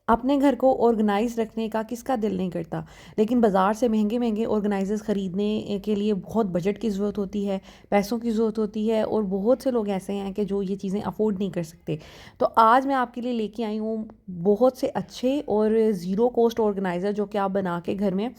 अपने घर को ऑर्गेनाइज रखने का किसका दिल नहीं करता। लेकिन बाज़ार से महंगे महंगे ऑर्गेनाइजर्स ख़रीदने के लिए बहुत बजट की ज़रूरत होती है, पैसों की ज़रूरत होती है, और बहुत से लोग ऐसे हैं कि जो ये चीज़ें अफोर्ड नहीं कर सकते। तो आज मैं आपके लिए लेके आई हूँ बहुत से अच्छे और ज़ीरो कॉस्ट ऑर्गेनाइज़र जो कि आप बना के घर में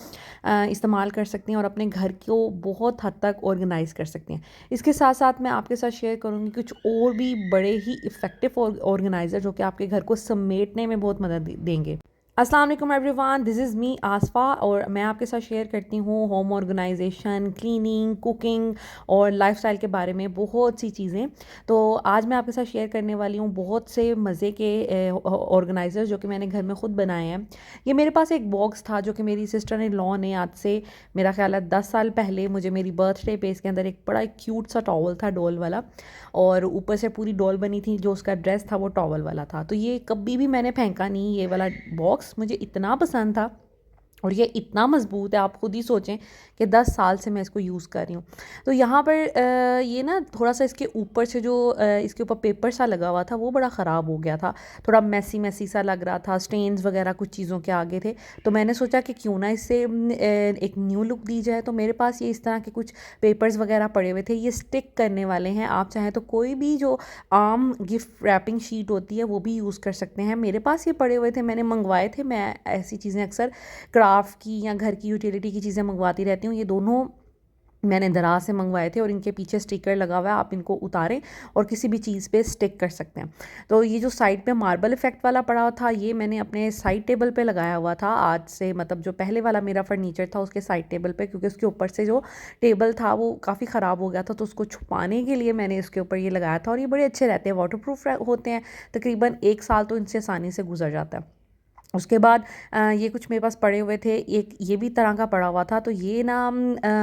इस्तेमाल कर सकते हैं और अपने घर को बहुत हद तक ऑर्गेनाइज कर सकते हैं। इसके साथ साथ मैं आपके साथ शेयर करूँगी कुछ और भी बड़े ही इफ़ेक्टिव ऑर्गेनाइज़र जो कि आपके घर को समेटने में बहुत मदद देंगे। अस्सलाम वालेकुम एवरीवन, दिस इज़ मी आसफ़ा, और मैं आपके साथ शेयर करती हूँ होम ऑर्गेनाइजेशन, क्लीनिंग, कुकिंग और लाइफस्टाइल के बारे में बहुत सी चीज़ें। तो आज मैं आपके साथ शेयर करने वाली हूँ बहुत से मज़े के ऑर्गेनाइज़र जो कि मैंने घर में ख़ुद बनाए हैं। ये मेरे पास एक बॉक्स था जो कि मेरी सिस्टर इन लॉ ने आज से मेरा ख्याल है 10 साल पहले मुझे मेरी बर्थडे पे इसके अंदर एक बड़ा क्यूट सा टॉवल था डॉल वाला, और ऊपर से पूरी डॉल बनी थी, जो उसका ड्रेस था वो टॉवल वाला था। तो ये कभी भी मैंने फेंका नहीं, ये वाला बॉक्स मुझे इतना पसंद था और ये इतना मज़बूत है, आप खुद ही सोचें कि 10 साल से मैं इसको यूज़ कर रही हूँ। तो यहाँ पर ये ना थोड़ा-सा इसके ऊपर से जो इसके ऊपर पेपर सा लगा हुआ था वो बड़ा ख़राब हो गया था। थोड़ा मेसी मेसी सा लग रहा था, स्टेन्स वग़ैरह कुछ चीज़ों के आगे थे। तो मैंने सोचा कि क्यों ना इससे एक न्यू लुक दी जाए। तो मेरे पास ये इस तरह के कुछ पेपर्स वग़ैरह पड़े हुए थे, ये स्टिक करने वाले हैं। आप चाहें तो कोई भी जो आम गिफ्ट रैपिंग शीट होती है वो भी यूज़ कर सकते हैं। मेरे पास ये पड़े हुए थे, मैंने मंगवाए थे। मैं ऐसी चीज़ें अक्सर क्राफ्ट की या घर की यूटिलिटी की चीज़ें मंगवाती रहती हूँ। ये दोनों मैंने दराज से मंगवाए थे और इनके पीछे स्टिकर लगा हुआ है, आप इनको उतारें और किसी भी चीज़ पे स्टिक कर सकते हैं। तो ये जो साइड पे मार्बल इफ़ेक्ट वाला पड़ा हुआ था, ये मैंने अपने साइड टेबल पे लगाया हुआ था आज से, मतलब जो पहले वाला मेरा फर्नीचर था उसके साइड टेबल पे, क्योंकि उसके ऊपर से जो टेबल था वो काफ़ी ख़राब हो गया था, तो उसको छुपाने के लिए मैंने इसके ऊपर ये लगाया था। और ये बड़े अच्छे रहते हैं, वाटर प्रूफ होते हैं, तकरीबन 1 साल तो इनसे आसानी से गुजर जाता है। उसके बाद ये कुछ मेरे पास पड़े हुए थे, एक ये भी तरह का पड़ा हुआ था, तो ये ना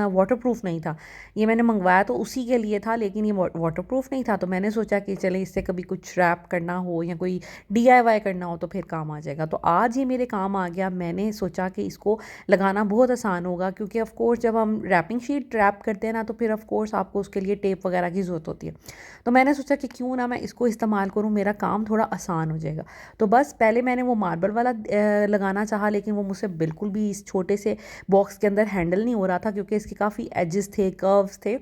वाटरप्रूफ नहीं था। ये मैंने मंगवाया तो उसी के लिए था, लेकिन ये वाटरप्रूफ नहीं था। तो मैंने सोचा कि चले इससे कभी कुछ रैप करना हो या कोई डीआईवाई करना हो तो फिर काम आ जाएगा। तो आज ये मेरे काम आ गया। मैंने सोचा कि इसको लगाना बहुत आसान होगा, क्योंकि ऑफ़ कोर्स जब हम रैपिंग शीट रैप करते हैं ना, तो फिर ऑफ़ कोर्स आपको उसके लिए टेप वगैरह की ज़रूरत होती है। तो मैंने सोचा कि क्यों ना मैं इसको इस्तेमाल करूँ, मेरा काम थोड़ा आसान हो जाएगा। तो बस पहले मैंने वो मार्बल वाला लगाना चाहा, लेकिन वो मुझसे बिल्कुल भी इस छोटे से बॉक्स के अंदर हैंडल नहीं हो रहा था, क्योंकि इसके काफ़ी एजेस थे, कर्व्स थे।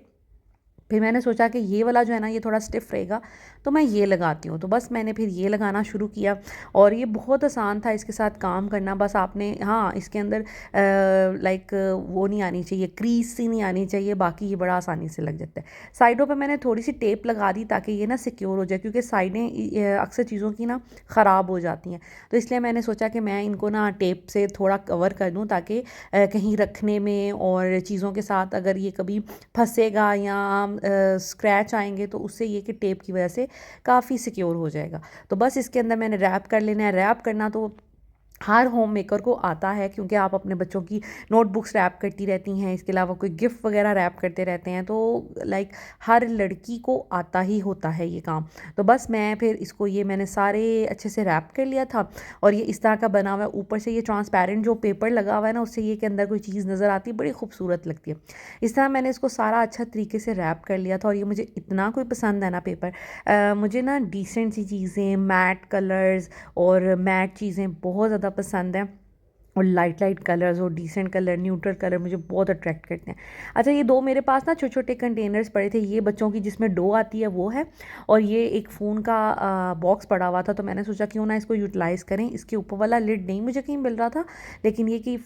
फिर मैंने सोचा कि ये वाला जो है ना ये थोड़ा स्टिफ रहेगा, तो मैं ये लगाती हूँ। तो बस मैंने फिर ये लगाना शुरू किया और ये बहुत आसान था इसके साथ काम करना। बस आपने, हाँ, इसके अंदर लाइक वो नहीं आनी चाहिए, क्रीज सी नहीं आनी चाहिए, बाकी ये बड़ा आसानी से लग जाता है। साइडों पे मैंने थोड़ी सी टेप लगा दी ताकि ये ना सिक्योर हो जाए, क्योंकि साइडें अक्सर चीज़ों की ना ख़राब हो जाती हैं। तो इसलिए मैंने सोचा कि मैं इनको ना टेप से थोड़ा कवर कर दूँ, ताकि कहीं रखने में और चीज़ों के साथ अगर ये कभी फंसेगा या स्क्रैच आएंगे तो उससे ये कि टेप की वजह से काफ़ी सिक्योर हो जाएगा। तो बस इसके अंदर मैंने रैप कर लेना है। रैप करना तो हर होम मेकर को आता है, क्योंकि आप अपने बच्चों की नोटबुक्स रैप करती रहती हैं, इसके अलावा कोई गिफ्ट वगैरह रैप करते रहते हैं, तो लाइक हर लड़की को आता ही होता है ये काम। तो बस मैं फिर इसको, ये मैंने सारे अच्छे से रैप कर लिया था और ये इस तरह का बना हुआ है। ऊपर से ये ट्रांसपेरेंट जो पेपर लगा हुआ है ना, उससे ये के अंदर कोई चीज़ नज़र आती है, बड़ी खूबसूरत लगती है। इस तरह मैंने इसको सारा अच्छा तरीके से रैप कर लिया था और ये मुझे इतना कोई पसंद है ना पेपर। मुझे ना डिसेंट सी चीज़ें, मैट कलर्स और मैट चीज़ें बहुत ज़्यादा पसंद है, और लाइट लाइट कलर्स और डिसेंट कलर, न्यूट्रल कलर मुझे बहुत अट्रैक्ट करते हैं। अच्छा, ये दो मेरे पास ना छोटे छोटे कंटेनर्स पड़े थे, ये बच्चों की जिसमें डो आती है वो है, और ये एक फ़ोन का बॉक्स पड़ा हुआ था। तो मैंने सोचा क्यों ना इसको यूटिलाइज़ करें। इसके ऊपर वाला लिड नहीं मुझे कहीं मिल रहा था, लेकिन ये कि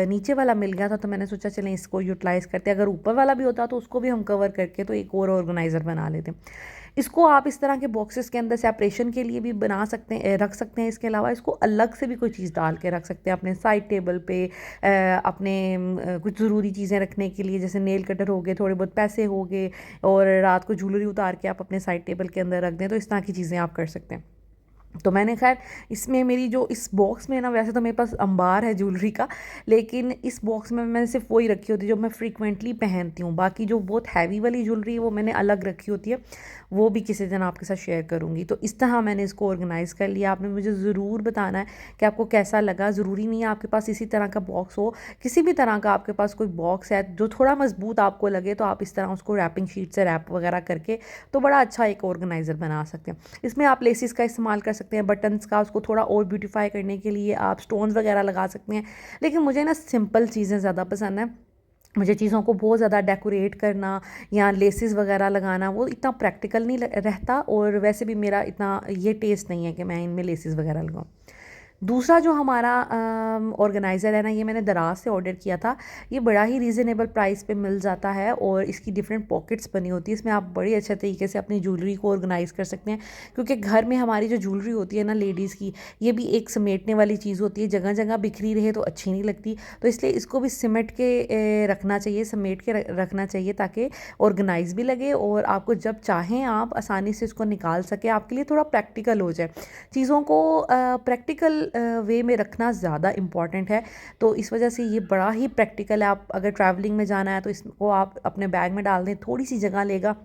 नीचे वाला मिल गया था, तो मैंने सोचा चलें इसको यूटिलाइज़ करते। अगर ऊपर वाला भी होता तो उसको भी हम कवर करके तो एक और ऑर्गेनाइज़र बना लेते। इसको आप इस तरह के बॉक्सेस के अंदर सेपरेशन के लिए भी बना सकते हैं, रख सकते हैं। इसके अलावा इसको अलग से भी कोई चीज़ डाल के रख सकते हैं अपने साइड टेबल पे, अपने कुछ ज़रूरी चीज़ें रखने के लिए, जैसे नेल कटर हो गए, थोड़े बहुत पैसे हो गए, और रात को ज्वेलरी उतार के आप अपने साइड टेबल के अंदर रख दें, तो इस तरह की चीज़ें आप कर सकते हैं। तो मैंने खैर इसमें मेरी जो इस बॉक्स में ना, वैसे तो मेरे पास अंबार है ज्वेलरी का, लेकिन इस बॉक्स में मैंने सिर्फ वही रखी होती है जो मैं फ्रीक्वेंटली पहनती हूँ। बाकी जो बहुत हैवी वाली ज्वेलरी है वो मैंने अलग रखी होती है, वो भी किसी दिन आपके साथ शेयर करूँगी। तो इस तरह मैंने इसको ऑर्गेनाइज़ कर लिया। आपने मुझे ज़रूर बताना है कि आपको कैसा लगा। ज़रूरी नहीं है आपके पास इसी तरह का बॉक्स हो, किसी भी तरह का आपके पास कोई बॉक्स है जो थोड़ा मजबूत आपको लगे, तो आप इस तरह उसको रैपिंग शीट से रैप वगैरह करके तो बड़ा अच्छा एक ऑर्गेनाइज़र बना सकते हैं। इसमें आप लेसिस का इस्तेमाल कर सकते हैं बटन्स का, उसको थोड़ा और ब्यूटीफाई करने के लिए आप स्टोन्स वगैरह लगा सकते हैं। लेकिन मुझे ना सिंपल चीज़ें ज़्यादा पसंद है। मुझे चीज़ों को बहुत ज़्यादा डेकोरेट करना या लेसेस वगैरह लगाना वो इतना प्रैक्टिकल नहीं रहता, और वैसे भी मेरा इतना ये टेस्ट नहीं है कि मैं इनमें लेसेस वगैरह लगाऊँ। दूसरा जो हमारा ऑर्गेनाइज़र है ना, ये मैंने दराज से ऑर्डर किया था। ये बड़ा ही रीज़नेबल प्राइस पे मिल जाता है और इसकी डिफरेंट पॉकेट्स बनी होती है। इसमें आप बड़े अच्छे तरीके से अपनी ज्वेलरी को ऑर्गेनाइज़ कर सकते हैं, क्योंकि घर में हमारी जो ज्वेलरी होती है ना लेडीज़ की, ये भी एक समेटने वाली चीज़ होती है। जगह जगह बिखरी रहे तो अच्छी नहीं लगती, तो इसलिए इसको भी सिमट के रखना चाहिए, समेट के रखना चाहिए, ताकि ऑर्गेनाइज़ भी लगे और आपको जब चाहें आप आसानी से इसको निकाल सकें, आपके लिए थोड़ा प्रैक्टिकल हो जाए। चीज़ों को प्रैक्टिकल वे में रखना ज़्यादा इम्पॉर्टेंट है, तो इस वजह से ये बड़ा ही प्रैक्टिकल है। आप अगर ट्रैवलिंग में जाना है तो इसको आप अपने बैग में डाल दें, थोड़ी सी जगह लेगा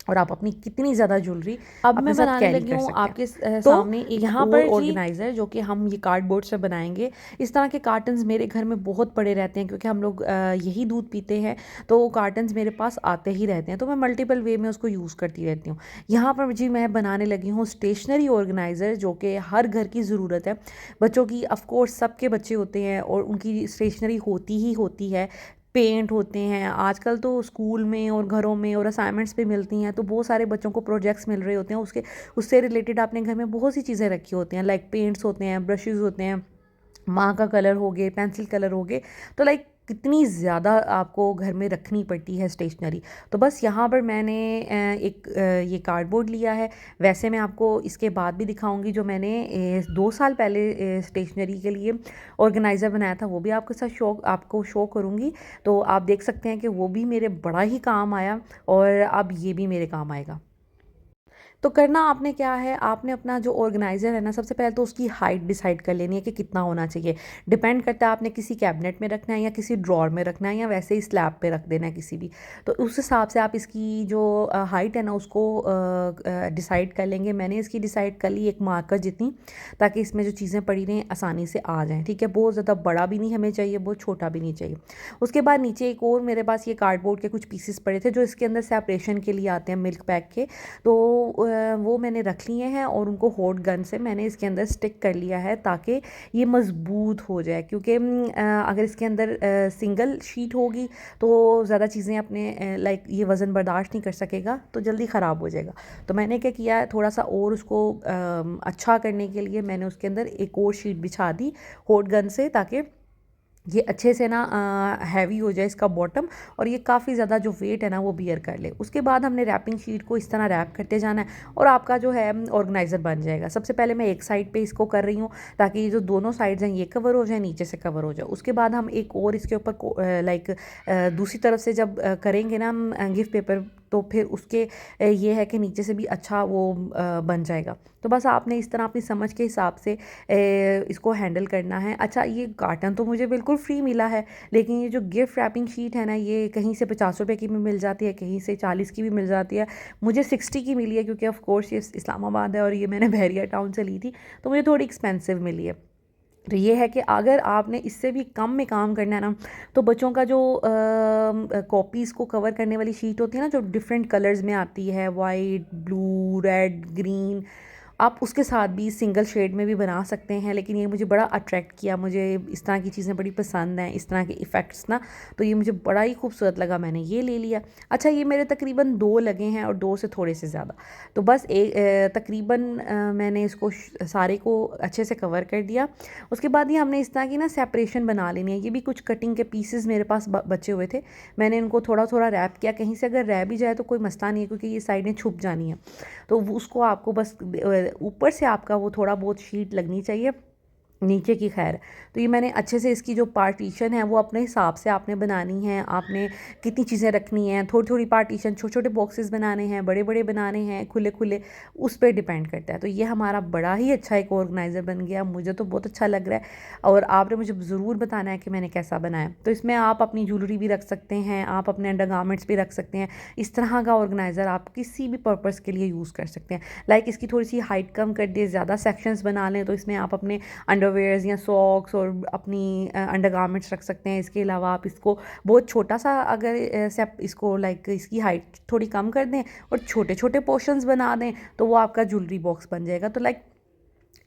और आप अपनी कितनी ज़्यादा ज्वेलरी अब अपने मैं साथ बनाने कैरी लगी कर हूँ सकते हैं। आपके तो सामने एक यहाँ और पर जी ऑर्गेनाइज़र, जो कि हम ये कार्डबोर्ड से बनाएंगे। इस तरह के कार्टन्स मेरे घर में बहुत पड़े रहते हैं, क्योंकि हम लोग यही दूध पीते हैं, तो वो कार्टन्स मेरे पास आते ही रहते हैं, तो मैं मल्टीपल वे में उसको यूज़ करती रहती हूँ। यहाँ पर जी मैं बनाने लगी हूँ स्टेशनरी ऑर्गेनाइज़र, जो कि हर घर की ज़रूरत है। बच्चों की ऑफकोर्स सबके बच्चे होते हैं और उनकी स्टेशनरी होती ही होती है। पेंट होते हैं आजकल तो स्कूल में और घरों में, और असाइनमेंट्स भी मिलती हैं, तो बहुत सारे बच्चों को प्रोजेक्ट्स मिल रहे होते हैं, उससे रिलेटेड आपने घर में बहुत सी चीज़ें रखी होती हैं, लाइक पेंट्स होते हैं, ब्रशेज़ होते हैं, माँ का कलर हो गए, पेंसिल कलर हो गए, तो लाइक कितनी ज़्यादा आपको घर में रखनी पड़ती है स्टेशनरी। तो बस यहाँ पर मैंने ये कार्डबोर्ड लिया है। वैसे मैं आपको इसके बाद भी दिखाऊंगी जो मैंने 2 साल पहले स्टेशनरी के लिए ऑर्गेनाइज़र बनाया था, वो भी आपको शो करूँगी। तो आप देख सकते हैं कि वो भी मेरे बड़ा ही काम आया, और अब ये भी मेरे काम आएगा। तो करना आपने क्या है, आपने अपना जो ऑर्गेनाइज़र है ना, सबसे पहले तो उसकी हाइट डिसाइड कर लेनी है कि कितना होना चाहिए। डिपेंड करता है आपने किसी कैबिनेट में रखना है या किसी ड्रॉर में रखना है या वैसे ही स्लैब पे रख देना है किसी भी, तो उस हिसाब से आप इसकी जो हाइट है ना उसको डिसाइड कर लेंगे। मैंने इसकी डिसाइड कर ली एक मार्कर जितनी, ताकि इसमें जो चीज़ें पड़ी रहें आसानी से आ जाएँ, ठीक है। बहुत ज़्यादा बड़ा भी नहीं हमें चाहिए, बहुत छोटा भी नहीं चाहिए। उसके बाद नीचे एक और मेरे पास ये कार्डबोर्ड के कुछ पीसेस पड़े थे जो इसके अंदर सेपरेशन के लिए आते हैं मिल्क पैक के, तो वो मैंने रख लिए हैं और उनको हॉट गन से मैंने इसके अंदर स्टिक कर लिया है, ताकि ये मज़बूत हो जाए। क्योंकि अगर इसके अंदर सिंगल शीट होगी तो ज़्यादा चीज़ें अपने लाइक ये वज़न बर्दाश्त नहीं कर सकेगा, तो जल्दी ख़राब हो जाएगा। तो मैंने क्या किया है, थोड़ा सा और उसको अच्छा करने के लिए मैंने उसके अंदर एक और शीट बिछा दी हॉट गन से, ताकि ये अच्छे से ना हैवी हो जाए इसका बॉटम, और ये काफ़ी ज़्यादा जो वेट है ना वो बियर कर ले। उसके बाद हमने रैपिंग शीट को इस तरह रैप करते जाना है और आपका जो है ऑर्गेनाइज़र बन जाएगा। सबसे पहले मैं एक साइड पे इसको कर रही हूँ, ताकि ये जो दोनों साइड्स हैं ये कवर हो जाए, नीचे से कवर हो जाए। उसके बाद हम एक और इसके ऊपर लाइक दूसरी तरफ से जब करेंगे ना हम गिफ्ट पेपर, तो फिर उसके ये है कि नीचे से भी अच्छा वो बन जाएगा। तो बस आपने इस तरह अपनी समझ के हिसाब से इसको हैंडल करना है। अच्छा, ये कार्टन तो मुझे बिल्कुल फ्री मिला है, लेकिन ये जो गिफ्ट रैपिंग शीट है ना, ये कहीं से 50 रुपये की भी मिल जाती है, कहीं से 40 की भी मिल जाती है। मुझे 60 की मिली है, क्योंकि ऑफ कोर्स ये इस्लामाबाद है और ये मैंने बहरिया टाउन से ली थी, तो मुझे थोड़ी एक्सपेंसिव मिली है। तो ये है कि अगर आपने इससे भी कम में काम करना है ना, तो बच्चों का जो कॉपीज़ को कवर करने वाली शीट होती है ना, जो डिफरेंट कलर्स में आती है, वाइट, ब्लू, रेड, ग्रीन, आप उसके साथ भी सिंगल शेड में भी बना सकते हैं। लेकिन ये मुझे बड़ा अट्रैक्ट किया, मुझे इस तरह की चीज़ें बड़ी पसंद हैं, इस तरह के इफ़ेक्ट्स ना, तो ये मुझे बड़ा ही खूबसूरत लगा, मैंने ये ले लिया। अच्छा, ये मेरे तकरीबन 2 लगे हैं और 2 से थोड़े से ज़्यादा, तो बस तकरीबन मैंने इसको सारे को अच्छे से कवर कर दिया। उसके बाद ये हमने इस तरह की ना सेपरेशन बना लेनी है। ये भी कुछ कटिंग के पीसेस मेरे पास बचे हुए थे, मैंने इनको थोड़ा थोड़ा रैप किया। कहीं से अगर रह भी जाए तो कोई मसला नहीं है, क्योंकि ये साइडें छुप जानी है, तो उसको आपको बस ऊपर से आपका वो थोड़ा बहुत शीट लगनी चाहिए, नीचे की खैर। तो ये मैंने अच्छे से इसकी जो पार्टीशन है वो अपने हिसाब से आपने बनानी है, आपने कितनी चीज़ें रखनी हैं, थोड़ी थोड़ी पार्टीशन, छोटे छोटे बॉक्सेस बनाने हैं, बड़े बड़े बनाने हैं, खुले खुले, उस पर डिपेंड करता है। तो ये हमारा बड़ा ही अच्छा एक ऑर्गेनाइज़र बन गया, मुझे तो बहुत अच्छा लग रहा है, और आपने मुझे ज़रूर बताना है कि मैंने कैसा बनाया। तो इसमें आप अपनी ज्वेलरी भी रख सकते हैं, आप अपने अंडर गारमेंट्स भी रख सकते हैं। इस तरह का ऑर्गेनाइज़र आप किसी भी पर्पज़ के लिए यूज़ कर सकते हैं। लाइक इसकी थोड़ी सी हाइट कम कर दे, ज़्यादा सेक्शंस बना लें, तो इसमें आप अपने अंडरवेयर्स या सॉक्स और अपनी अंडरगारमेंट्स रख सकते हैं। इसके अलावा आप इसको बहुत छोटा सा अगर इसको लाइक इसकी हाइट थोड़ी कम कर दें और छोटे छोटे पोर्शंस बना दें, तो वो आपका ज्वेलरी बॉक्स बन जाएगा। तो लाइक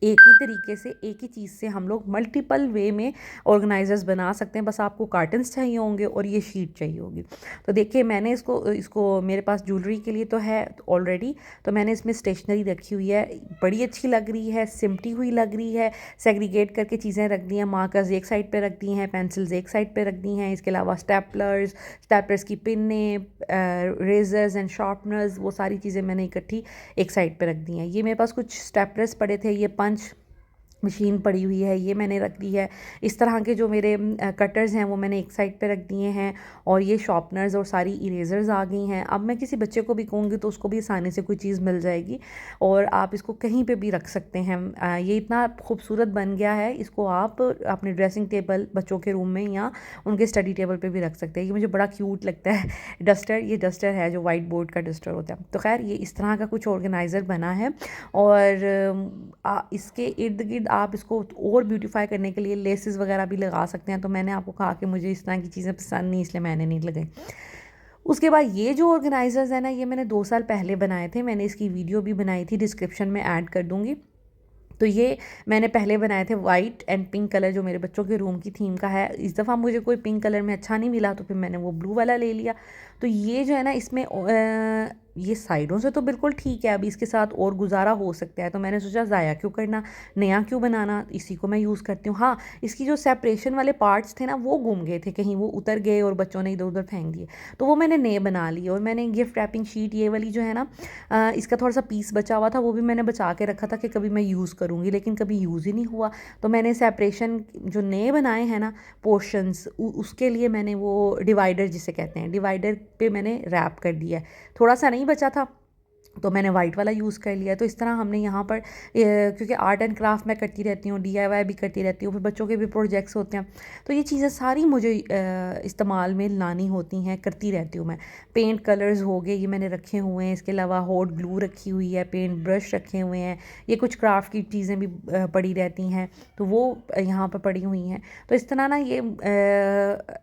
एक ही तरीके से एक ही चीज़ से हम लोग मल्टीपल वे में ऑर्गेनाइजर्स बना सकते हैं। बस आपको कार्टन्स चाहिए होंगे और ये शीट चाहिए होगी। तो देखिए मैंने इसको इसको मेरे पास ज्वेलरी के लिए तो है ऑलरेडी, तो मैंने इसमें स्टेशनरी रखी हुई है, बड़ी अच्छी लग रही है, सिमटी हुई लग रही है। सेग्रीगेट करके चीज़ें रख दी हैं, मार्कर्स एक साइड पे रख दी हैं, पेंसिल्स एक साइड पे रख दी हैं, इसके अलावा स्टेपलर्स की पिनें, रेजर्स एंड शार्पनर्स, वो सारी चीज़ें मैंने इकट्ठी एक साइड पे रख दी हैं। ये मेरे पास कुछ स्टेपलर्स पड़े थे, ये पंच मशीन पड़ी हुई है, ये मैंने रख दी है। इस तरह के जो मेरे कटर्स हैं वो मैंने एक साइड पे रख दिए हैं, और ये शॉर्पनर्स और सारी इरेजर्स आ गई हैं। अब मैं किसी बच्चे को भी कहूँगी तो उसको भी आसानी से कोई चीज़ मिल जाएगी, और आप इसको कहीं पे भी रख सकते हैं। ये इतना खूबसूरत बन गया है, इसको आप अपने ड्रेसिंग टेबल बच्चों के रूम में या उनके स्टडी टेबल पर भी रख सकते हैं। ये मुझे बड़ा क्यूट लगता है डस्टर, ये डस्टर है जो वाइट बोर्ड का डस्टर होता है। तो खैर ये इस तरह का कुछ ऑर्गेनाइज़र बना है, और इसके इर्द गिर्द आप इसको और ब्यूटीफाई करने के लिए लेसेस वगैरह भी लगा सकते हैं। तो मैंने आपको कहा कि मुझे इस तरह की चीज़ें पसंद नहीं, इसलिए मैंने नहीं लगाई। उसके बाद ये जो ऑर्गेनाइजर्स है ना, ये मैंने 2 साल पहले बनाए थे, मैंने इसकी वीडियो भी बनाई थी, डिस्क्रिप्शन में ऐड कर दूँगी। तो ये मैंने पहले बनाए थे वाइट एंड पिंक कलर, जो मेरे बच्चों के रूम की थीम का है। इस दफ़ा मुझे कोई पिंक कलर में अच्छा नहीं मिला, तो फिर मैंने वो ब्लू वाला ले लिया। तो ये जो है ना, इसमें ये साइडों से तो बिल्कुल ठीक है, अभी इसके साथ और गुजारा हो सकता है, तो मैंने सोचा ज़ाया क्यों करना, नया क्यों बनाना, इसी को मैं यूज़ करती हूँ। हाँ, इसकी जो सेपरेशन वाले पार्ट्स थे ना, वो गुम गए थे, कहीं वो उतर गए और बच्चों ने इधर उधर फेंक दिए, तो वो मैंने नए बना लिए। और मैंने गिफ्ट रैपिंग शीट ये वाली जो है ना, इसका थोड़ा सा पीस बचा हुआ था, वो भी मैंने बचा के रखा था कि कभी मैं यूज़ करूँगी, लेकिन कभी यूज़ ही नहीं हुआ। तो मैंने सेपरेशन जो नए बनाए हैं ना पोर्शंस, उसके लिए मैंने वो डिवाइडर जिसे कहते हैं, डिवाइडर पे मैंने रैप कर दिया है। थोड़ा सा नहीं बचा था तो मैंने वाइट वाला यूज़ कर लिया। तो इस तरह हमने यहाँ पर क्योंकि आर्ट एंड क्राफ्ट मैं करती रहती हूँ, DIY भी करती रहती हूँ, फिर बच्चों के भी प्रोजेक्ट्स होते हैं, तो ये चीज़ें सारी मुझे इस्तेमाल में लानी होती हैं, करती रहती हूँ मैं। पेंट कलर्स हो गए, ये मैंने रखे हुए हैं, इसके अलावा हॉट ग्लू रखी हुई है, पेंट ब्रश रखे हुए हैं, ये कुछ क्राफ्ट की चीज़ें भी पड़ी रहती हैं, तो वो यहाँ पर पड़ी हुई हैं। तो इस तरह ना ये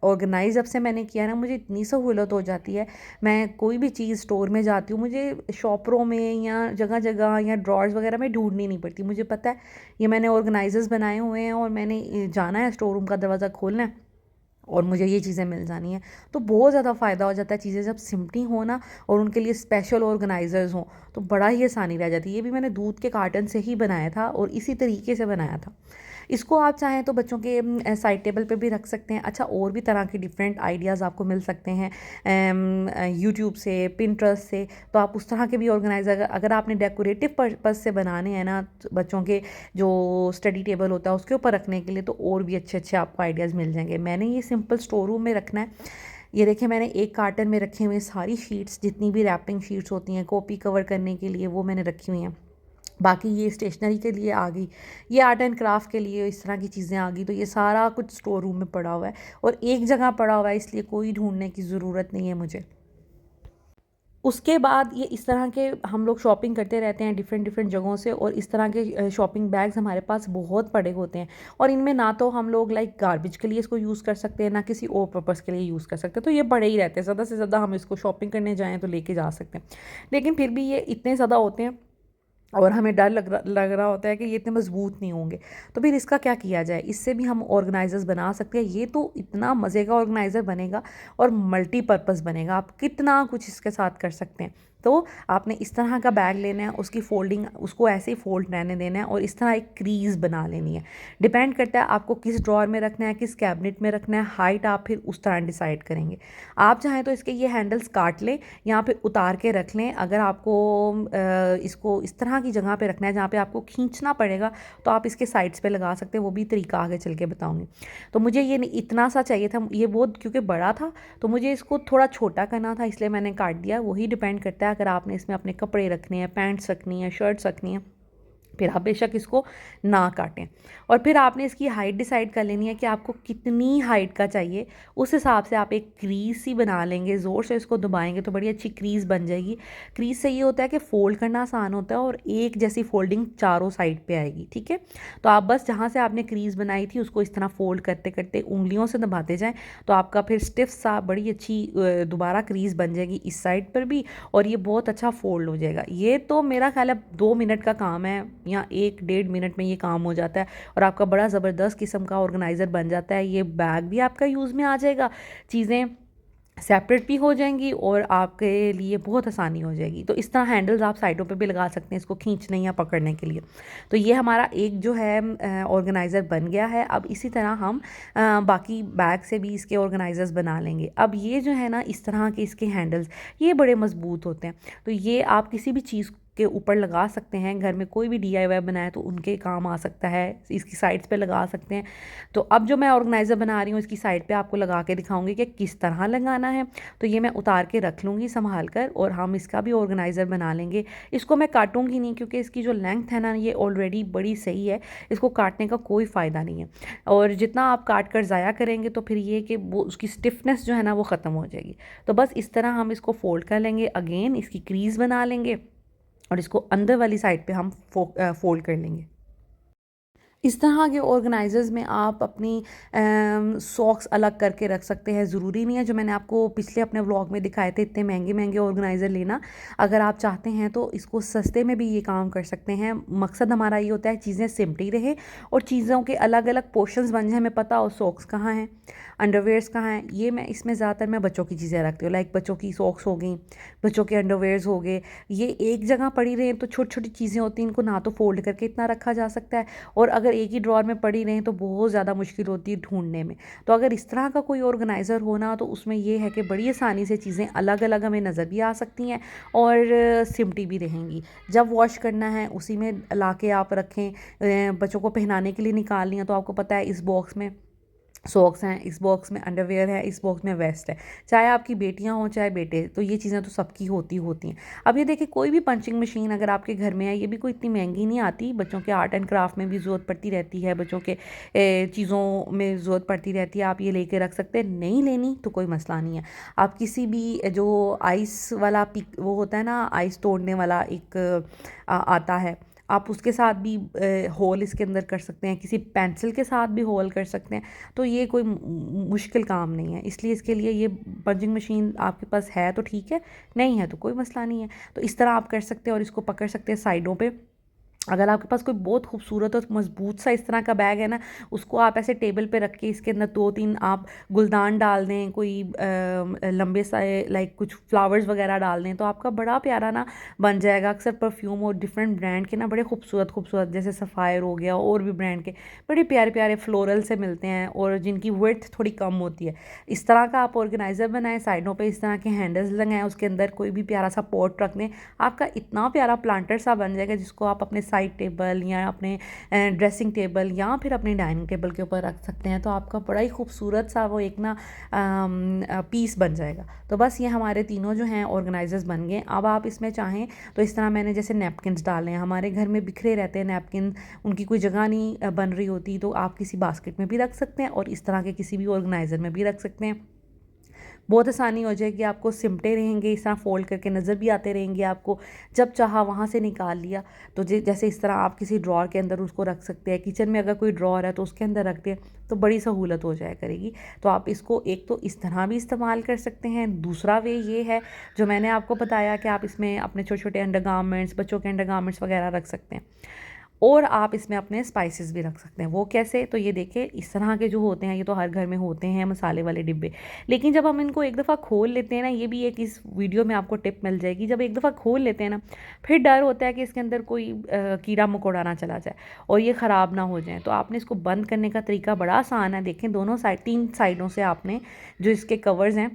ऑर्गेनाइज अब से मैंने किया ना, मुझे इतनी सहूलत हो जाती है। मैं कोई भी चीज़ स्टोर में जाती हूँ, मुझे शॉपरों में या जगह जगह या ड्रॉर्स वगैरह में ढूंढनी नहीं पड़ती। मुझे पता है ये मैंने ऑर्गेनाइजर्स बनाए हुए हैं, और मैंने जाना है स्टोर रूम का दरवाज़ा खोलना है और मुझे ये चीज़ें मिल जानी है। तो बहुत ज़्यादा फ़ायदा हो जाता है, चीज़ें जब सिमटी हो ना और उनके लिए स्पेशल ऑर्गेनाइजर्स हों, तो बड़ा ही आसानी रह जाती है। ये भी मैंने दूध के कार्टन से ही बनाया था और इसी तरीके से बनाया था। इसको आप चाहें तो बच्चों के साइड टेबल पे भी रख सकते हैं। अच्छा, और भी तरह के डिफरेंट आइडियाज़ आपको मिल सकते हैं यूट्यूब से, पिंटरेस्ट से। तो आप उस तरह के भी ऑर्गेनाइजर, अगर आपने डेकोरेटिव पर्पज़ से बनाने हैं ना, बच्चों के जो स्टडी टेबल होता है उसके ऊपर रखने के लिए, तो और भी अच्छे अच्छे आपको आइडियाज़ मिल जाएंगे। मैंने ये सिंपल स्टोर रूम में रखना है। ये देखिए मैंने एक कार्टन में रखे हुए सारी शीट्स, जितनी भी रैपिंग शीट्स होती हैं कॉपी कवर करने के लिए, वो मैंने रखी हुई हैं। बाकी ये स्टेशनरी के लिए आ गई, ये आर्ट एंड क्राफ्ट के लिए इस तरह की चीज़ें आ गई। तो ये सारा कुछ स्टोर रूम में पड़ा हुआ है और एक जगह पड़ा हुआ है, इसलिए कोई ढूंढने की ज़रूरत नहीं है मुझे। उसके बाद ये इस तरह के हम लोग शॉपिंग करते रहते हैं डिफरेंट डिफरेंट जगहों से, और इस तरह के शॉपिंग बैग्स हमारे पास बहुत पड़े होते हैं, और इनमें ना तो हम लोग लाइक गार्बेज के लिए इसको यूज़ कर सकते हैं, ना किसी और पर्पज़ के लिए यूज़ कर सकते हैं। तो ये बड़े ही रहते हैं, ज़्यादा से ज़्यादा हम इसको शॉपिंग करने जाएँ तो लेके जा सकते हैं, लेकिन फिर भी ये इतने ज़्यादा होते हैं और हमें डर लग रहा होता है कि ये इतने मजबूत नहीं होंगे। तो फिर इसका क्या किया जाए, इससे भी हम ऑर्गेनाइजर्स बना सकते हैं। ये तो इतना मज़े का ऑर्गेनाइज़र बनेगा और मल्टीपर्पज़ बनेगा, आप कितना कुछ इसके साथ कर सकते हैं। तो आपने इस तरह का बैग लेना है, उसकी फोल्डिंग उसको ऐसे ही फोल्ड रहने देना है, और इस तरह एक क्रीज़ बना लेनी है। डिपेंड करता है आपको किस ड्रॉर में रखना है, किस कैबिनेट में रखना है, हाइट आप फिर उस तरह डिसाइड करेंगे। आप चाहें तो इसके ये हैंडल्स काट लें या फिर उतार के रख लें। अगर आपको इसको इस तरह की जगह पे रखना है जहाँ पे आपको खींचना पड़ेगा, तो आप इसके साइड्स पे लगा सकते हैं, वो भी तरीका आगे चल के बताऊँगी। तो मुझे ये इतना सा चाहिए था, ये बहुत क्योंकि बड़ा था तो मुझे इसको थोड़ा छोटा करना था, इसलिए मैंने काट दिया। वही डिपेंड करता है, अगर आपने इसमें अपने कपड़े रखने हैं, पैंट्स रखनी है, शर्ट्स रखनी है, फिर आप बेशक इसको ना काटें। और फिर आपने इसकी हाइट डिसाइड कर लेनी है कि आपको कितनी हाइट का चाहिए, उस हिसाब से आप एक क्रीज़ सी बना लेंगे, ज़ोर से इसको दबाएंगे तो बड़ी अच्छी क्रीज़ बन जाएगी। क्रीज़ से ये होता है कि फ़ोल्ड करना आसान होता है और एक जैसी फोल्डिंग चारों साइड पे आएगी, ठीक है। तो आप बस जहाँ से आपने क्रीज़ बनाई थी उसको इस तरह फोल्ड करते करते उंगलियों से दबाते जाएँ, तो आपका फिर स्टिफ सा बड़ी अच्छी दोबारा क्रीज़ बन जाएगी इस साइड पर भी, और ये बहुत अच्छा फोल्ड हो जाएगा। ये तो मेरा ख्याल है 2 मिनट का काम है, या 1-1.5 मिनट में ये काम हो जाता है और आपका बड़ा ज़बरदस्त किस्म का ऑर्गेनाइज़र बन जाता है। ये बैग भी आपका यूज़ में आ जाएगा, चीज़ें सेपरेट भी हो जाएंगी और आपके लिए बहुत आसानी हो जाएगी। तो इस तरह हैंडल्स आप साइडों पे भी लगा सकते हैं इसको खींचने या पकड़ने के लिए। तो ये हमारा एक जो है ऑर्गेनाइज़र बन गया है। अब इसी तरह हम बाकी बैग से भी इसके ऑर्गेनाइज़र्स बना लेंगे। अब ये जो है ना इस तरह के इसके हैंडल्स ये बड़े मज़बूत होते हैं, तो ये आप किसी भी चीज़ के ऊपर लगा सकते हैं। घर में कोई भी DIY बनाए तो उनके काम आ सकता है, इसकी साइड्स पे लगा सकते हैं। तो अब जो मैं ऑर्गेनाइज़र बना रही हूँ इसकी साइड पे आपको लगा के दिखाऊंगी कि किस तरह लगाना है। तो ये मैं उतार के रख लूँगी संभाल कर और हम इसका भी ऑर्गेनाइज़र बना लेंगे। इसको मैं काटूंगी नहीं क्योंकि इसकी जो लेंथ है ना ये ऑलरेडी बड़ी सही है, इसको काटने का कोई फ़ायदा नहीं है। और जितना आप काट कर ज़ाया करेंगे तो फिर ये कि वो उसकी स्टिफनेस जो है ना वो ख़त्म हो जाएगी। तो बस इस तरह हम इसको फोल्ड कर लेंगे, अगेन इसकी क्रीज़ बना लेंगे और इसको अंदर वाली साइड पे हम फोल्ड कर लेंगे। इस तरह के ऑर्गेनाइज़र्स में आप अपनी सॉक्स अलग करके रख सकते हैं। ज़रूरी नहीं है जो मैंने आपको पिछले अपने व्लॉग में दिखाए थे इतने महंगे महंगे ऑर्गेनाइज़र लेना। अगर आप चाहते हैं तो इसको सस्ते में भी ये काम कर सकते हैं। मकसद हमारा ये होता है चीज़ें सिमटी रहे और चीज़ों के अलग अलग पोर्शंस बन जाए, हमें पता हो सॉक्स कहाँ हैं, अंडरवेयर्स कहाँ हैं। ये मैं इसमें ज़्यादातर मैं बच्चों की चीज़ें रखती हूँ, लाइक बच्चों की सॉक्स हो गई, बच्चों के अंडरवेयर्स हो गए। ये एक जगह पड़ी रहे तो छोटी छोटी चीज़ें होती हैं, इनको ना तो फोल्ड करके इतना रखा जा सकता है और अगर एक ही ड्रॉअर में पड़ी रहें तो बहुत ज़्यादा मुश्किल होती है ढूंढने में। तो अगर इस तरह का कोई ऑर्गेनाइज़र हो ना तो उसमें ये है कि बड़ी आसानी से चीज़ें अलग अलग हमें नज़र भी आ सकती हैं और सिमटी भी रहेंगी। जब वॉश करना है उसी में ला के आप रखें। बच्चों को पहनाने के लिए निकाल लिया तो आपको पता है इस बॉक्स में सॉक्स हैं, इस बॉक्स में अंडरवेयर है, इस बॉक्स में वेस्ट है। चाहे आपकी बेटियां हों चाहे बेटे, तो ये चीज़ें तो सबकी होती होती हैं। अब ये देखिए कोई भी पंचिंग मशीन अगर आपके घर में है, ये भी कोई इतनी महंगी नहीं आती। बच्चों के आर्ट एंड क्राफ्ट में भी ज़रूरत पड़ती रहती है, बच्चों के चीज़ों में ज़रूरत पड़ती रहती है। आप ये लेके रख सकते हैं, नहीं लेनी तो कोई मसला नहीं है। आप किसी भी जो आइस वाला पिक वो होता है ना, आइस तोड़ने वाला एक आता है, आप उसके साथ भी होल इसके अंदर कर सकते हैं, किसी पेंसिल के साथ भी होल कर सकते हैं। तो ये कोई मुश्किल काम नहीं है, इसलिए इसके लिए ये पंचिंग मशीन आपके पास है तो ठीक है, नहीं है तो कोई मसला नहीं है। तो इस तरह आप कर सकते हैं और इसको पकड़ सकते हैं साइडों पे। अगर आपके पास कोई बहुत खूबसूरत और मज़बूत सा इस तरह का बैग है ना, उसको आप ऐसे टेबल पे रख के इसके अंदर 2-3 आप गुलदान डाल दें, कोई लंबे सा लाइक कुछ फ्लावर्स वगैरह डाल दें तो आपका बड़ा प्यारा ना बन जाएगा। अक्सर परफ्यूम और डिफरेंट ब्रांड के ना बड़े खूबसूरत खूबसूरत जैसे सफ़ायर हो गया और भी ब्रांड के बड़े प्यारे प्यारे फ्लोरल से मिलते हैं और जिनकी विड्थ थोड़ी कम होती है। इस तरह का आप ऑर्गेनाइज़र बनाएं, साइडों पर इस तरह के हैंडल्स लगाएं, उसके अंदर कोई भी प्यारा सा पॉट रख दें, आपका इतना प्यारा प्लांटर सा बन जाएगा जिसको आप अपने साइड टेबल या अपने ड्रेसिंग टेबल या फिर अपने डाइनिंग टेबल के ऊपर रख सकते हैं। तो आपका बड़ा ही खूबसूरत सा वो एक ना पीस बन जाएगा। तो बस ये हमारे तीनों जो हैं ऑर्गेनाइजर्स बन गए। अब आप इसमें चाहें तो इस तरह मैंने जैसे नैपकिन्स डाले हैं, हमारे घर में बिखरे रहते हैं नैपकिन, उनकी कोई जगह नहीं बन रही होती, तो आप किसी बास्केट में भी रख सकते हैं और इस तरह के किसी भी ऑर्गेनाइज़र में भी रख सकते हैं। बहुत आसानी हो जाएगी, आपको सिमटे रहेंगे, इस तरह फोल्ड करके नज़र भी आते रहेंगे आपको। जब चाहा वहाँ से निकाल लिया तो जैसे इस तरह आप किसी ड्रॉअर के अंदर उसको रख सकते हैं। किचन में अगर कोई ड्रॉअर है तो उसके अंदर रख दें तो बड़ी सहूलत हो जाया करेगी। तो आप इसको एक तो इस तरह भी इस्तेमाल कर सकते हैं। दूसरा वे ये है जो मैंने आपको बताया कि आप इसमें अपने छोटे छोटे अंडरगारमेंट्स, बच्चों के अंडरगारमेंट्स वगैरह रख सकते हैं और आप इसमें अपने स्पाइसेस भी रख सकते हैं। वो कैसे? तो ये देखिए इस तरह के जो होते हैं, ये तो हर घर में होते हैं मसाले वाले डिब्बे, लेकिन जब हम इनको एक दफ़ा खोल लेते हैं ना, ये भी एक इस वीडियो में आपको टिप मिल जाएगी, जब एक दफ़ा खोल लेते हैं ना फिर डर होता है कि इसके अंदर कोई कीड़ा मकोड़ा ना चला जाए और ये ख़राब ना हो जाए। तो आपने इसको बंद करने का तरीका बड़ा आसान है। देखें दोनों साइड, 3 साइडों से आपने जो इसके कवर्स हैं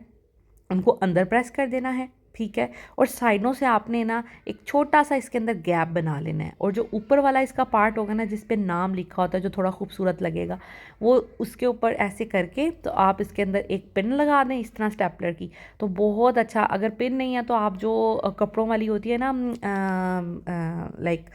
उनको अंदर प्रेस कर देना है, ठीक है, और साइडों से आपने ना एक छोटा सा इसके अंदर गैप बना लेना है और जो ऊपर वाला इसका पार्ट होगा ना जिस पे नाम लिखा होता है जो थोड़ा खूबसूरत लगेगा, वो उसके ऊपर ऐसे करके तो आप इसके अंदर एक पिन लगा दें इस तरह स्टेपलर की, तो बहुत अच्छा। अगर पिन नहीं है तो आप जो कपड़ों वाली होती है ना लाइक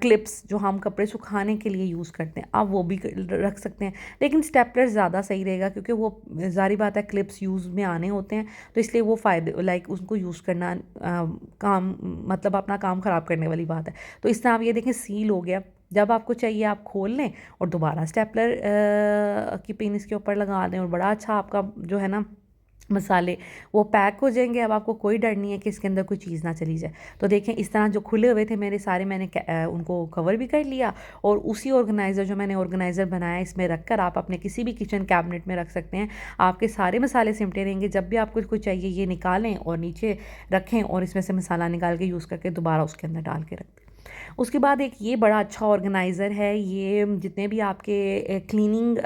क्लिप्स जो हम कपड़े सुखाने के लिए यूज़ करते हैं, आप वो भी रख सकते हैं, लेकिन स्टेपलर ज़्यादा सही रहेगा क्योंकि वो ज़ाहिर बात है क्लिप्स यूज़ में आने होते हैं, तो इसलिए वो फ़ायदे लाइक उसको यूज़ करना काम मतलब अपना काम ख़राब करने वाली बात है। तो इस तरह आप ये देखें सील हो गया। जब आपको चाहिए आप खोल लें और दोबारा स्टेपलर की पिन इसके ऊपर लगा दें और बड़ा अच्छा आपका जो है ना मसाले वो पैक हो जाएंगे। अब आपको कोई डर नहीं है कि इसके अंदर कोई चीज़ ना चली जाए। तो देखें इस तरह जो खुले हुए थे मेरे सारे, मैंने उनको कवर भी कर लिया और उसी ऑर्गेनाइज़र जो मैंने ऑर्गेनाइज़र बनाया इसमें रख कर आप अपने किसी भी किचन कैबिनेट में रख सकते हैं। आपके सारे मसाले सिमटे रहेंगे। जब भी आपको कोई चाहिए ये निकालें और नीचे रखें और इसमें से मसाला निकाल के यूज़ करके दोबारा उसके अंदर डाल के रख दें। उसके बाद एक ये बड़ा अच्छा ऑर्गेनाइज़र है। ये जितने भी आपके क्लीनिंग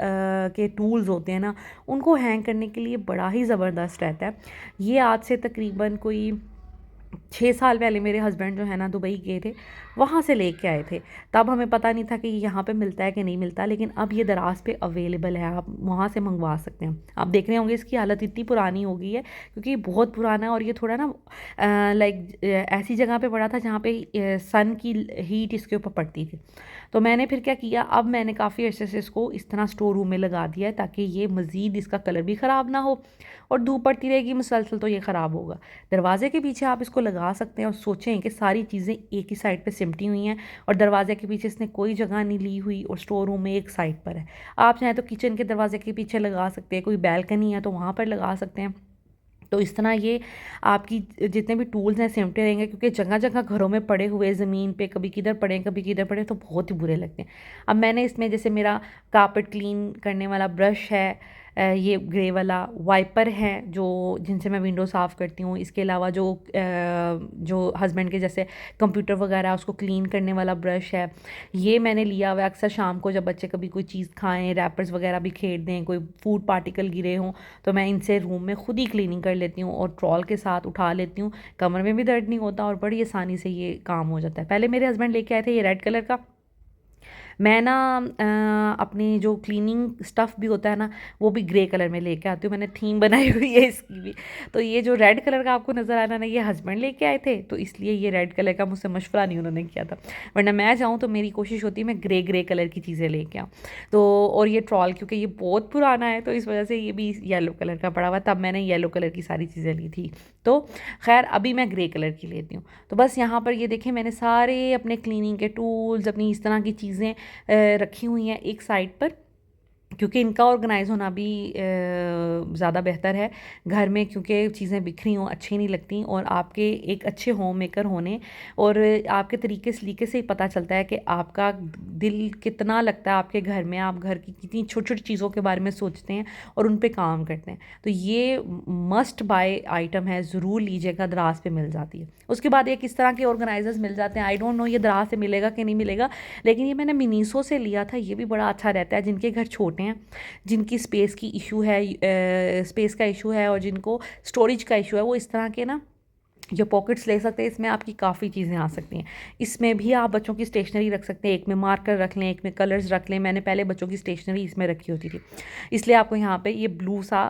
के टूल्स होते हैं ना, उनको हैंग करने के लिए बड़ा ही ज़बरदस्त रहता है। ये आज से तकरीबन कोई 6 साल पहले मेरे हस्बैंड जो है ना दुबई गए थे, वहाँ से लेके आए थे। तब हमें पता नहीं था कि यहाँ पे मिलता है कि नहीं मिलता, लेकिन अब ये दराज़ पे अवेलेबल है, आप वहाँ से मंगवा सकते हैं। आप देख रहे होंगे इसकी हालत इतनी पुरानी हो गई है क्योंकि ये बहुत पुराना है और ये थोड़ा ना लाइक ऐसी जगह पे पड़ा था जहाँ पे सन की हीट इसके ऊपर पड़ती थी। तो मैंने फिर क्या किया, अब मैंने काफ़ी अर्से से इसको इस तरह स्टोर रूम में लगा दिया है ताकि ये मज़ीद इसका कलर भी ख़राब ना हो, और धूप पड़ती रहेगी मुसलसल तो ये ख़राब होगा। दरवाज़े के पीछे आप इसको लगा सकते हैं और सोचें कि सारी चीज़ें एक ही साइड पे सिमटी हुई हैं और दरवाज़े के पीछे इसने कोई जगह नहीं ली हुई और स्टोर रूम में एक साइड पर है। आप चाहें तो किचन के दरवाजे के पीछे लगा सकते हैं, कोई बैल्कनी है तो वहाँ पर लगा सकते हैं। तो इस तरह ये आपकी जितने भी टूल्स हैं सिमटे रहेंगे, क्योंकि जगह जगह घरों में पड़े हुए ज़मीन पे कभी किधर पड़े कभी किधर पड़े तो बहुत ही बुरे लगते हैं। अब मैंने इसमें जैसे मेरा कारपेट क्लीन करने वाला ब्रश है, ये ग्रे वाला वाइपर है जो जिनसे मैं विंडो साफ़ करती हूँ। इसके अलावा जो हस्बैंड के जैसे कंप्यूटर वगैरह उसको क्लीन करने वाला ब्रश है, ये मैंने लिया हुआ है। अक्सर शाम को जब बच्चे कभी कोई चीज़ खाएं, रैपर्स वगैरह भी खेल दें, कोई फूड पार्टिकल गिरे हों, तो मैं इनसे रूम में खुद ही क्लीनिंग कर लेती हूँ और ट्रॉल के साथ उठा लेती हूँ। कमर में भी दर्द नहीं होता और बड़ी आसानी से ये काम हो जाता है। पहले मेरे हस्बैंड लेके आए थे ये रेड कलर का। मैं ना अपनी जो क्लीनिंग स्टफ़ भी होता है ना वो भी ग्रे कलर में लेके आती हूँ। मैंने थीम बनाई हुई है इसकी भी। तो ये जो रेड कलर का आपको नज़र आ रहा है ना, ये हस्बैंड लेके आए थे तो इसलिए ये रेड कलर का मुझसे मशवरा नहीं उन्होंने किया था, वरना मैं चाहूँ तो मेरी कोशिश होती है मैं ग्रे कलर की चीज़ें लेके आऊँ। तो और ये ट्रॉल क्योंकि ये बहुत पुराना है तो इस वजह से ये भी येलो कलर का पड़ा हुआ, तब मैंने येलो कलर की सारी चीज़ें ली थी। तो खैर अभी मैं ग्रे कलर की लेती हूँ। तो बस यहाँ पर ये देखें मैंने सारे अपने क्लीनिंग के टूल्स, अपनी इस तरह की चीज़ें रखी हुई हैं एक साइड पर, क्योंकि इनका ऑर्गेनाइज होना भी ज़्यादा बेहतर है घर में, क्योंकि चीज़ें बिखरी हों अच्छी नहीं लगती। और आपके एक अच्छे होम मेकर होने और आपके तरीके सलीके से ही पता चलता है कि आपका दिल कितना लगता है आपके घर में, आप घर की कितनी छोटी छोटी चीज़ों के बारे में सोचते हैं और उन पे काम करते हैं। तो ये मस्ट बाय आइटम है, ज़रूर लीजिएगा, दराज पे मिल जाती है। उसके बाद एक इस तरह के ऑर्गेनाइजर्स मिल जाते हैं, आई डोंट नो ये दराज से मिलेगा कि नहीं मिलेगा, लेकिन ये मैंने मिनीसो से लिया था। ये भी बड़ा अच्छा रहता है जिनके घर छोटे हैं, जिनकी स्पेस की इशू है, स्पेस का इशू है और जिनको स्टोरेज का इशू है, वो इस तरह के ना जो पॉकेट्स ले सकते हैं। इसमें आपकी काफ़ी चीज़ें आ सकती हैं। इसमें भी आप बच्चों की स्टेशनरी रख सकते हैं, एक में मार्कर रख लें, एक में कलर्स रख लें। मैंने पहले बच्चों की स्टेशनरी इसमें रखी होती थी, इसलिए आपको यहाँ पे ये ब्लू सा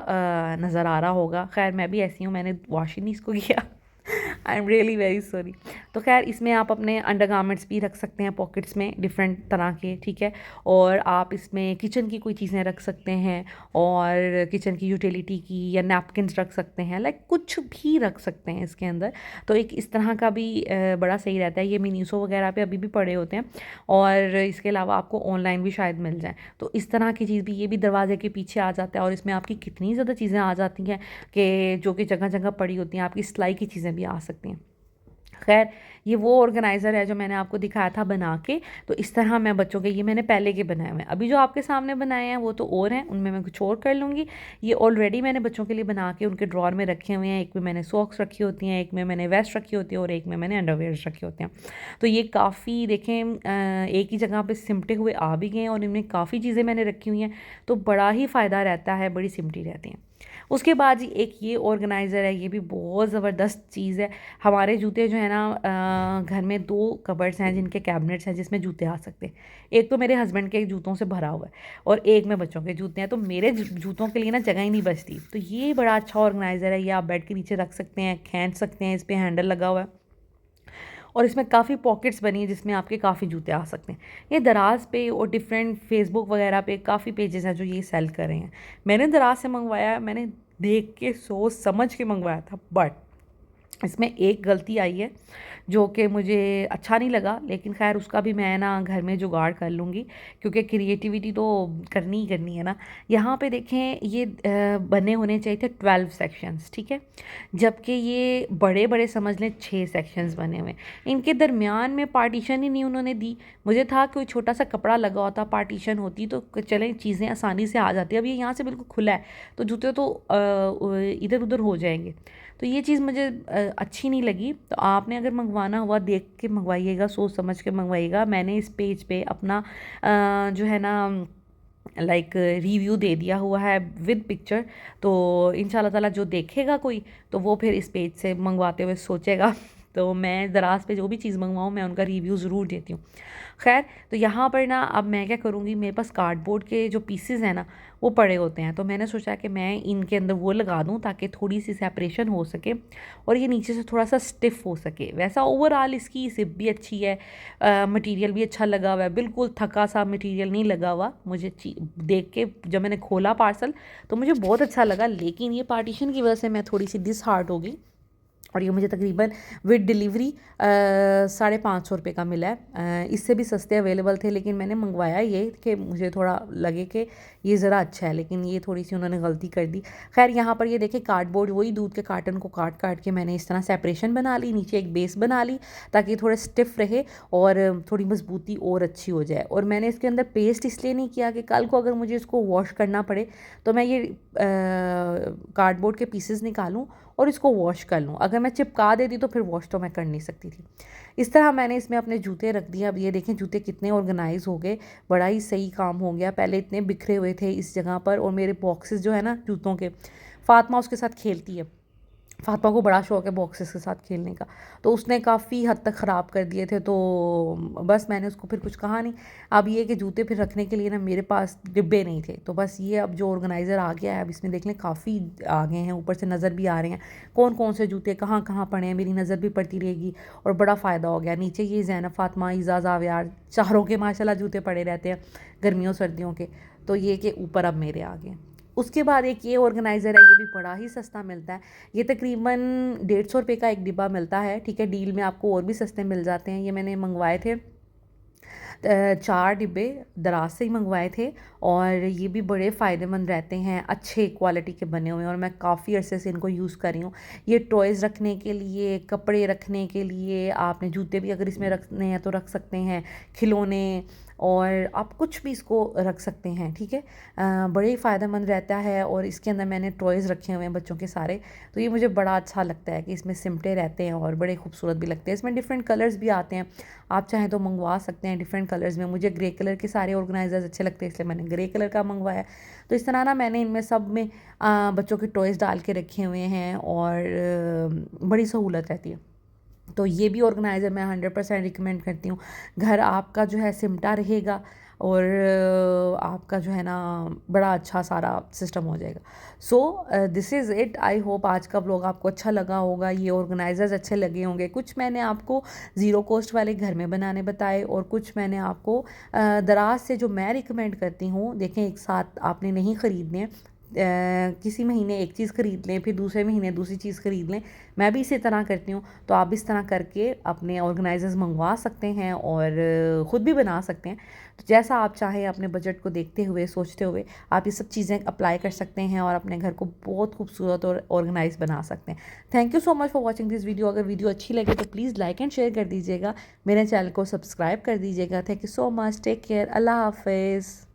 नज़र आ रहा होगा। खैर मैं भी ऐसी हूँ, मैंने वॉश ही नहीं इसको किया। I am really very sorry. तो खैर इसमें आप अपने अंडरगारमेंट्स भी रख सकते हैं पॉकेट्स में, डिफरेंट तरह के, ठीक है। और आप इसमें किचन की कोई चीज़ें रख सकते हैं और किचन की यूटिलिटी की या नैपकिन्स रख सकते हैं, लाइक कुछ भी रख सकते हैं इसके अंदर। तो एक इस तरह का भी बड़ा सही रहता है। ये मिनीसो वगैरह पे अभी भी पड़े होते हैं और इसके अलावा आपको ऑनलाइन भी शायद मिल जाए। तो इस तरह की चीज़ भी, ये भी दरवाजे के पीछे आ जाता है और इसमें आपकी कितनी ज़्यादा चीज़ें आ जाती हैं कि जो कि जगह जगह पड़ी होती हैं, आपकी सिलाई की चीज़ें भी आ सकती हैं। खैर ये वो ऑर्गेनाइज़र है जो मैंने आपको दिखाया था बना के। तो इस तरह मैं बच्चों के, ये मैंने पहले के बनाए हुए हैं, अभी जो आपके सामने बनाए हैं वो तो और हैं, उनमें मैं कुछ और कर लूँगी। ये ऑलरेडी मैंने बच्चों के लिए बना के उनके ड्रॉर में रखे हुए हैं। एक में मैंने सॉक्स रखी होती हैं, एक में मैंने वेस्ट रखी होती है और एक में मैंने अंडरवेयर्स रखे होते हैं। तो ये काफ़ी देखें एक ही जगह पे सिमटे हुए आ भी गए हैं और इनमें काफ़ी चीज़ें मैंने रखी हुई हैं, तो बड़ा ही फ़ायदा रहता है, बड़ी सिमटी रहती हैं। उसके बाद जी एक ये ऑर्गेनाइज़र है, ये भी बहुत ज़बरदस्त चीज़ है। हमारे जूते जो है ना घर में 2 कबर्ड्स हैं जिनके कैबिनेट्स हैं जिसमें जूते आ सकते हैं। एक तो मेरे हस्बैंड के जूतों से भरा हुआ है और एक में बच्चों के जूते हैं, तो मेरे जूतों के लिए ना जगह ही नहीं बचती। तो ये बड़ा अच्छा ऑर्गेनाइज़र है, ये आप बेड के नीचे रख सकते हैं, खींच सकते हैं, इस पर हैंडल लगा हुआ है और इसमें काफ़ी पॉकेट्स बनी है जिसमें आपके काफ़ी जूते आ सकते हैं। ये दराज पे और डिफरेंट फेसबुक वगैरह पे काफ़ी पेजेस हैं जो ये सेल कर रहे हैं। मैंने दराज से मंगवाया, मैंने देख के सोच समझ के मंगवाया था, बट इसमें एक गलती आई है जो कि मुझे अच्छा नहीं लगा, लेकिन खैर उसका भी मैं ना घर में जुगाड़ कर लूँगी, क्योंकि क्रिएटिविटी तो करनी ही करनी है ना। यहाँ पे देखें ये बने होने चाहिए थे 12 सेक्शंस, ठीक है, जबकि ये बड़े बड़े समझ लें 6 सेक्शंस बने हुए। इनके दरमियान में पार्टीशन ही नहीं उन्होंने दी। मुझे था कोई छोटा सा कपड़ा लगा होता, पार्टीशन होती तो चलें चीज़ें आसानी से आ जाती। अब ये यहाँ से बिल्कुल खुला है तो जूते तो इधर उधर हो जाएंगे। तो ये चीज़ मुझे अच्छी नहीं लगी। तो आपने अगर मंगवाना हुआ देख के मंगवाइएगा, सोच समझ के मंगवाइएगा। मैंने इस पेज पे अपना जो है ना लाइक रिव्यू दे दिया हुआ है विद पिक्चर। तो इंशाल्लाह ताला जो देखेगा कोई तो वो फिर इस पेज से मंगवाते हुए सोचेगा। तो मैं दराज पे जो भी चीज़ मंगवाऊँ मैं उनका रिव्यू ज़रूर देती हूँ। खैर, तो यहाँ पर ना अब मैं क्या करूँगी, मेरे पास कार्डबोर्ड के जो पीसेस हैं ना वो पड़े होते हैं, तो मैंने सोचा कि मैं इनके अंदर वो लगा दूँ ताकि थोड़ी सी सेपरेशन हो सके और ये नीचे से थोड़ा सा स्टिफ हो सके। वैसा ओवरऑल इसकी सिप भी अच्छी है, मटेरियल भी अच्छा लगा हुआ है, बिल्कुल थका सा मटेरियल नहीं लगा हुआ। मुझे देख के जब मैंने खोला पार्सल तो मुझे बहुत अच्छा लगा, लेकिन ये पार्टीशन की वजह से मैं थोड़ी सी डिसहार्ट हो गई। और ये मुझे तकरीबन विद डिलीवरी 550 रुपये का मिला है। इससे भी सस्ते अवेलेबल थे, लेकिन मैंने मंगवाया ये कि मुझे थोड़ा लगे कि ये ज़रा अच्छा है, लेकिन ये थोड़ी सी उन्होंने गलती कर दी। खैर, यहाँ पर ये देखें कार्डबोर्ड, वही दूध के कार्टन को काट काट के मैंने इस तरह सेपरेशन बना ली, नीचे एक बेस बना ली ताकि थोड़ा स्टिफ रहे और थोड़ी मजबूती और अच्छी हो जाए। और मैंने इसके अंदर पेस्ट इसलिए नहीं किया कि कल को अगर मुझे इसको वॉश करना पड़े तो मैं ये कार्डबोर्ड के पीसेस निकालूँ और इसको वॉश कर लूँ। अगर मैं चिपका देती तो फिर वॉश तो मैं कर नहीं सकती थी। इस तरह मैंने इसमें अपने जूते रख दिए। अब ये देखें जूते कितने ऑर्गेनाइज हो गए, बड़ा ही सही काम हो गया। पहले इतने बिखरे हुए थे इस जगह पर, और मेरे बॉक्सेस जो है ना जूतों के, फातिमा उसके साथ खेलती है, फातिमा को बड़ा शौक है बॉक्सेस के साथ खेलने का, तो उसने काफ़ी हद तक ख़राब कर दिए थे। तो बस मैंने उसको फिर कुछ कहा नहीं। अब ये कि जूते फिर रखने के लिए ना मेरे पास डिब्बे नहीं थे, तो बस ये अब जो ऑर्गेनाइज़र आ गया है, अब इसमें देख लें काफ़ी आ गए हैं, ऊपर से नज़र भी आ रहे हैं कौन कौन से जूते कहाँ कहाँ पड़े हैं, मेरी नज़र भी पड़ती रहेगी और बड़ा फ़ायदा हो गया। नीचे ये ज़ैनब, फातिमा, ईज़ा, ज़ावियार चारों के माशाल्लाह जूते पड़े रहते हैं गर्मियों सर्दियों के, तो ये कि ऊपर अब मेरे आ गए। उसके बाद एक ये ऑर्गेनाइज़र है, ये भी बड़ा ही सस्ता मिलता है। ये तकरीबन 150 रुपये का एक डिब्बा मिलता है, ठीक है, डील में आपको और भी सस्ते मिल जाते हैं। ये मैंने मंगवाए थे 4 डिब्बे दराज से ही मंगवाए थे, और ये भी बड़े फ़ायदेमंद रहते हैं, अच्छे क्वालिटी के बने हुए हैं और मैं काफ़ी अरसे से इनको यूज़ कर रही हूँ। ये टॉयज़ रखने के लिए, कपड़े रखने के लिए, आपने जूते भी अगर इसमें रखने हैं तो रख सकते हैं, खिलौने, और आप कुछ भी इसको रख सकते हैं, ठीक है। बड़े ही फ़ायदेमंद रहता है। और इसके अंदर मैंने टॉयज़ रखे हुए हैं बच्चों के सारे, तो ये मुझे बड़ा अच्छा लगता है कि इसमें सिमटे रहते हैं और बड़े खूबसूरत भी लगते हैं। इसमें डिफरेंट कलर्स भी आते हैं, आप चाहें तो मंगवा सकते हैं डिफरेंट कलर्स में। मुझे ग्रे कलर के सारे ऑर्गेनाइजर्स अच्छे लगते हैं, इसलिए मैंने ग्रे कलर का मंगवाया। तो इस तरह ना मैंने इनमें सब में बच्चों के टॉयज़ डाल के रखे हुए हैं और बड़ी सहूलत रहती है। तो ये भी ऑर्गेनाइज़र मैं 100% रिकमेंड करती हूँ। घर आपका जो है सिमटा रहेगा और आपका जो है ना बड़ा अच्छा सारा सिस्टम हो जाएगा। So this is it. I hope आज का व्लॉग आपको अच्छा लगा होगा, ये ऑर्गेनाइज़र्स अच्छे लगे होंगे। कुछ मैंने आपको ज़ीरो कॉस्ट वाले घर में बनाने बताए और कुछ मैंने आपको दराज से जो मैं रिकमेंड करती हूँ, देखें एक साथ आपने नहीं ख़रीदने, किसी महीने एक चीज़ ख़रीद लें, फिर दूसरे महीने दूसरी चीज़ ख़रीद लें। मैं भी इसी तरह करती हूँ, तो आप इस तरह करके अपने ऑर्गेनाइजर्स मंगवा सकते हैं और ख़ुद भी बना सकते हैं। तो जैसा आप चाहें, अपने बजट को देखते हुए, सोचते हुए आप ये सब चीज़ें अप्लाई कर सकते हैं और अपने घर को बहुत खूबसूरत और ऑर्गेनाइज बना सकते हैं। Thank you so much for watching this video. अगर वीडियो अच्छी लगे तो प्लीज़ लाइक एंड शेयर कर दीजिएगा, मेरे चैनल को सब्सक्राइब कर दीजिएगा। Thank you so much, take care, अल्लाह हाफिज़।